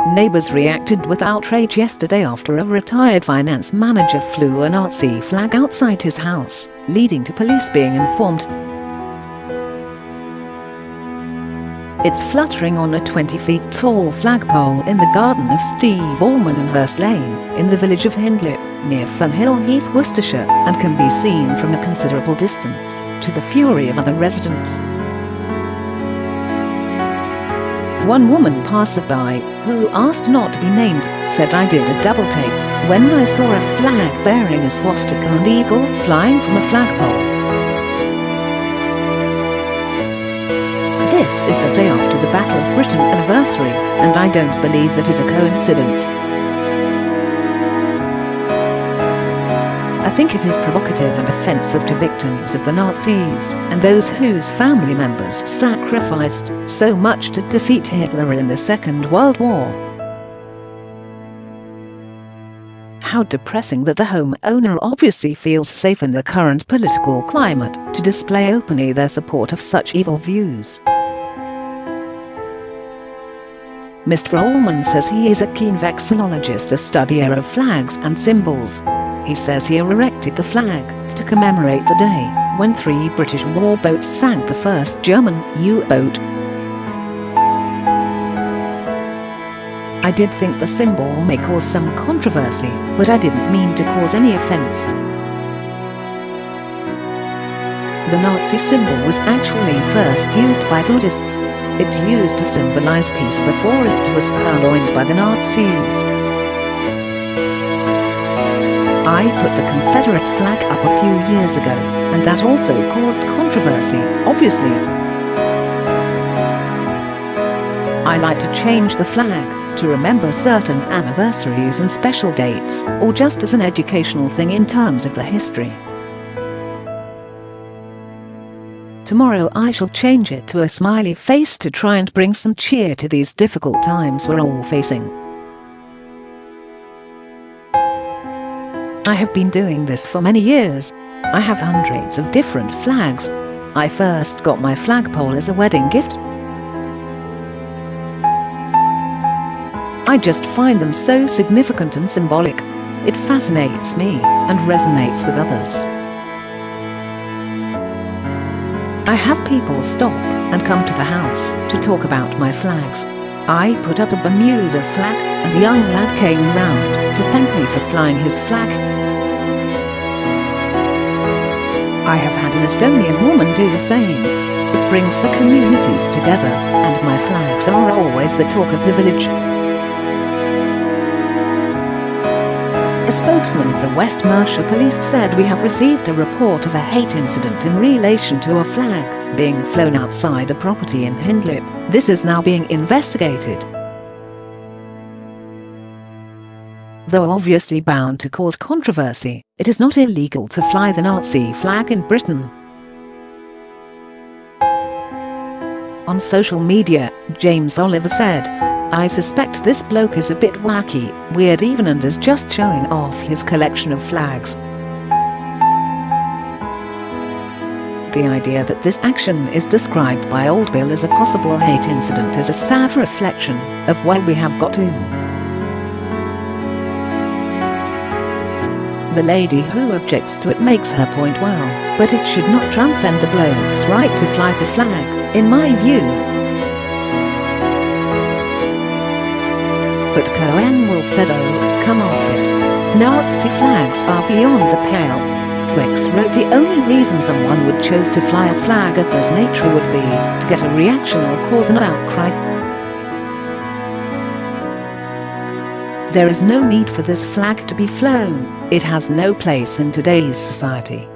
Neighbors reacted with outrage yesterday after a retired finance manager flew a Nazi flag outside his house, leading to police being informed. It's fluttering on a 20-feet-tall flagpole in the garden of Steve Allman and Hurst Lane, in the village of Hindlip, near Fernhill Heath, Worcestershire, and can be seen from a considerable distance, to the fury of other residents. One woman passerby, who asked not to be named, said, "I did a double take when I saw a flag bearing a swastika and eagle flying from a flagpole. This is the day after the Battle of Britain anniversary, and I don't believe that is a coincidence. I think it is provocative and offensive to victims of the Nazis and those whose family members sacrificed so much to defeat Hitler in the Second World War. How depressing that the homeowner obviously feels safe in the current political climate to display openly their support of such evil views." Mr. Allman says he is a keen vexillologist, a studier of flags and symbols. He says he erected the flag to commemorate the day when 3 British warboats sank the first German U-boat. "I did think the symbol may cause some controversy, but I didn't mean to cause any offense. The Nazi symbol was actually first used by Buddhists. It used to symbolize peace before it was purloined by the Nazis. I put the Confederate flag up a few years ago, and that also caused controversy, obviously. I like to change the flag to remember certain anniversaries and special dates, or just as an educational thing in terms of the history. Tomorrow I shall change it to a smiley face to try and bring some cheer to these difficult times we're all facing. I have been doing this for many years. I have hundreds of different flags. I first got my flagpole as a wedding gift. I just find them so significant and symbolic. It fascinates me and resonates with others. I have people stop and come to the house to talk about my flags. I put up a Bermuda flag, and a young lad came round to thank me for flying his flag. I have had an Estonian woman do the same. It brings the communities together, and my flags are always the talk of the village." A spokesman for West Mercia Police said, "We have received a report of a hate incident in relation to a flag being flown outside a property in Hindlip. This is now being investigated." Though obviously bound to cause controversy, it is not illegal to fly the Nazi flag in Britain. On social media, James Oliver said, "I suspect this bloke is a bit wacky, weird even, and is just showing off his collection of flags." The idea that this action is described by Old Bill as a possible hate incident is a sad reflection of where we have got to. The lady who objects to it makes her point well, but it should not transcend the bloke's right to fly the flag, in my view. But Cohen Wolf said, "Oh, come off it. Nazi flags are beyond the pale." Flicks wrote, "The only reason someone would choose to fly a flag of this nature would be to get a reaction or cause an outcry. There is no need for this flag to be flown. It has no place in today's society."